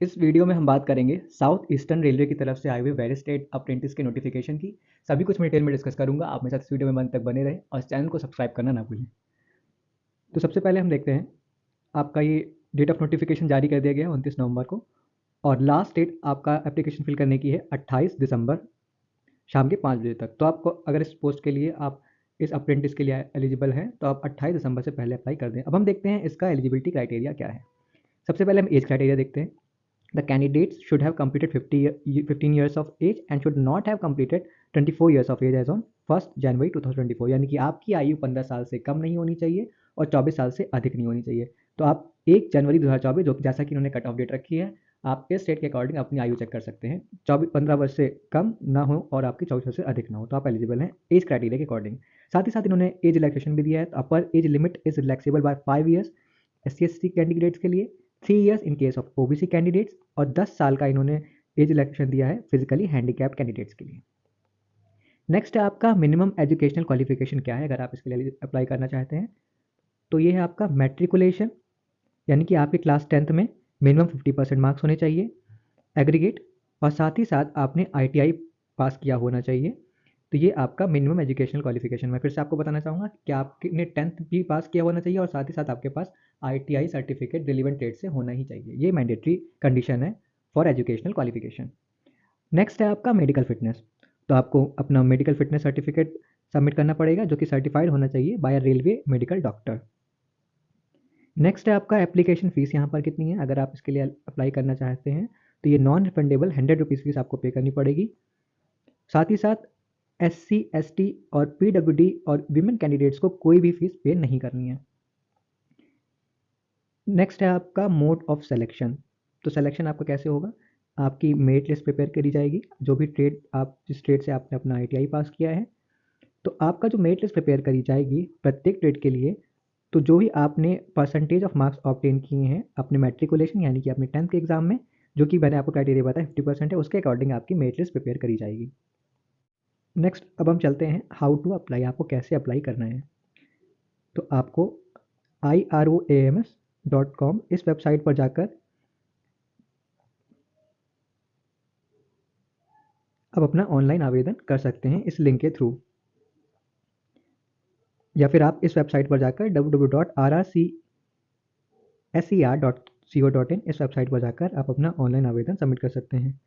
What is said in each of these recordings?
इस वीडियो में हम बात करेंगे साउथ ईस्टर्न रेलवे की तरफ से आए हुए वेरियस स्टेट अप्रेंटिस के नोटिफिकेशन की। सभी कुछ मैं डिटेल में डिस्कस करूंगा। आप मेरे साथ इस वीडियो में अंत तक बने रहें और इस चैनल को सब्सक्राइब करना ना भूलें। तो सबसे पहले हम देखते हैं, आपका ये डेट ऑफ नोटिफिकेशन जारी कर दिया गया है 29 नवंबर को, और लास्ट डेट आपका एप्लीकेशन फिल करने की है 28 दिसंबर शाम के 5 बजे तक। तो आपको अगर इस पोस्ट के लिए आप इस अप्रेंटिस के लिए एलिजिबल हैं तो आप 28 दिसंबर से पहले अप्लाई कर दें। अब हम देखते हैं इसका एलिजिबिलिटी क्राइटेरिया क्या है। सबसे पहले हम एज क्राइटेरिया देखते हैं। The candidates should have completed 15 years of age and should not have completed 24 years of age as on 1 जनवरी 2024। यानी कि आपकी आयु 15 साल से कम नहीं होनी चाहिए और 24 साल से अधिक नहीं होनी चाहिए। तो आप 1 जनवरी 2024, जो जैसा कि इन्होंने कट ऑफ डेट रखी है, आप इस डेट के अकॉर्डिंग अपनी आयु चेक कर सकते हैं। 15 वर्ष से कम ना हो और आपकी 24 वर्ष से अधिक ना हो, तो आप एलिजिबल हैं एज क्राइटेरिया के अकॉर्डिंग। साथ ही साथ इन्होंने एज रिलैक्सेशन भी दिया है। तो upper age limit is relaxable by 5 years SC/ST candidates के लिए, 3 years in case of OBC candidates, और 10 साल का इन्होंने एज रिलैक्सेशन दिया है फिजिकली हैंडीकैप्ड कैंडिडेट्स के लिए। नेक्स्ट है आपका मिनिमम एजुकेशनल क्वालिफिकेशन क्या है अगर आप इसके लिए अप्लाई करना चाहते हैं। तो ये है आपका मैट्रिकुलेशन, यानी कि आपके क्लास 10th में मिनिमम 50% मार्क्स होने चाहिए एग्रीगेट, और साथ ही साथ आपने ITI पास किया होना चाहिए। तो ये आपका मिनिमम एजुकेशनल क्वालिफिकेशन। मैं फिर से आपको बताना चाहूँगा कि आपने 10th भी पास किया होना चाहिए और साथ ही साथ आपके पास ITI सर्टिफिकेट रिलीवेंट ट्रेड से होना ही चाहिए। ये मैंडेटरी कंडीशन है फॉर एजुकेशनल क्वालिफिकेशन। नेक्स्ट है आपका मेडिकल फिटनेस। तो आपको अपना मेडिकल फिटनेस सर्टिफिकेट सबमिट करना पड़ेगा, जो कि सर्टिफाइड होना चाहिए by railway medical doctor. Next है आपका एप्लीकेशन फ़ीस यहाँ पर कितनी है अगर आप इसके लिए अप्लाई करना चाहते हैं। तो ये नॉन रिफंडेबल 100 रुपीज़ फीस आपको पे करनी पड़ेगी। साथ ही साथ SC/ST और PWD और विमेन कैंडिडेट्स को कोई भी फीस पे नहीं करनी है। नेक्स्ट है आपका मोड ऑफ सिलेक्शन। तो सिलेक्शन आपका कैसे होगा, आपकी मेरिट लिस्ट प्रिपेयर करी जाएगी, जो भी ट्रेड आप जिस ट्रेड से आपने अपना ITI पास किया है, तो आपका जो मेरिट लिस्ट प्रिपेयर करी जाएगी प्रत्येक ट्रेड के लिए, तो जो भी आपने परसेंटेज ऑफ मार्क्स ऑब्टेन किए हैं अपने मैट्रिकुलेशन यानी कि अपने 10th के एग्जाम में, जो कि मैंने आपको क्राइटेरिया बताया 50% है, उसके अकॉर्डिंग आपकी मेरिट लिस्ट प्रिपेयर करी जाएगी। नेक्स्ट अब हम चलते हैं हाउ टू अप्लाई, आपको कैसे अप्लाई करना है। तो आपको iroams.com इस वेबसाइट पर जाकर आप अपना ऑनलाइन आवेदन कर सकते हैं इस लिंक के थ्रू, या फिर आप इस वेबसाइट पर जाकर www.rrcser.co.in इस वेबसाइट पर जाकर आप अपना ऑनलाइन आवेदन सबमिट कर सकते हैं।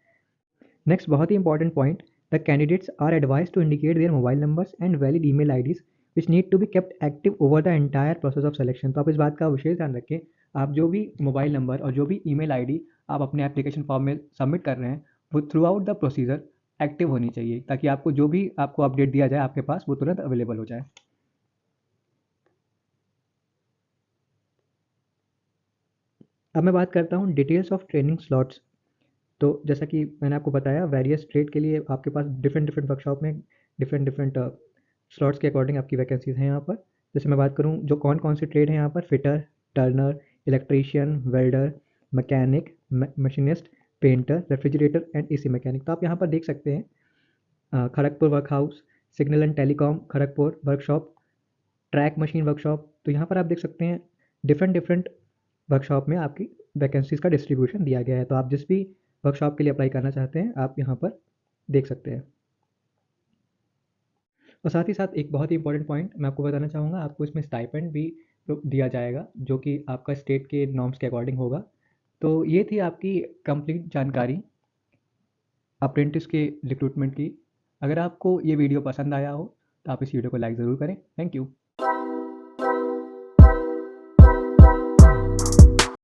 नेक्स्ट बहुत ही important point, the candidates are advise to indicate their mobile numbers and valid email IDs which need to be kept active over the entire process of selection. तो आप इस बात का विशेष ध्यान रखें, आप जो भी मोबाइल नंबर और जो भी ईमेल आईडी आप अपने एप्लीकेशन फॉर्म में सबमिट कर रहे हैं, वो through out the procedure active होनी चाहिए, ताकि आपको जो भी आपको अपडेट दिया जाए आपके पास वो तुरंत अवेलेबल हो जाए। अब मैं बात करता हूँ डिटेल्स ऑफ ट्रेनिंग स्लॉट्स। तो जैसा कि मैंने आपको बताया, वेरियस ट्रेड के लिए आपके पास डिफरेंट डिफरेंट वर्कशॉप में डिफरेंट डिफरेंट स्लॉट्स के अकॉर्डिंग आपकी वैकेंसीज हैं यहाँ पर। जैसे मैं बात करूँ जो कौन कौन से ट्रेड हैं यहाँ पर, fitter, Turner, electrician, welder, mechanic, machinist, painter, refrigerator and AC mechanic. तो आप यहाँ पर देख सकते हैं Kharagpur work house, signal and telecom Kharagpur workshop, track machine workshop. तो यहाँ पर आप देख सकते हैं डिफरेंट डिफरेंट वर्कशॉप में आपकी वैकेंसीज़ का डिस्ट्रीब्यूशन दिया गया है। तो आप जिस भी वर्कशॉप के लिए अप्लाई करना चाहते हैं आप यहाँ पर देख सकते हैं। और साथ ही साथ एक बहुत ही इंपॉर्टेंट पॉइंट मैं आपको बताना चाहूँगा, आपको इसमें स्टाइपेंड भी दिया जाएगा, जो कि आपका स्टेट के नॉर्म्स के अकॉर्डिंग होगा। तो ये थी आपकी कंप्लीट जानकारी अप्रेंटिस के रिक्रूटमेंट की। अगर आपको ये वीडियो पसंद आया हो तो आप इस वीडियो को लाइक ज़रूर करें। Thank you.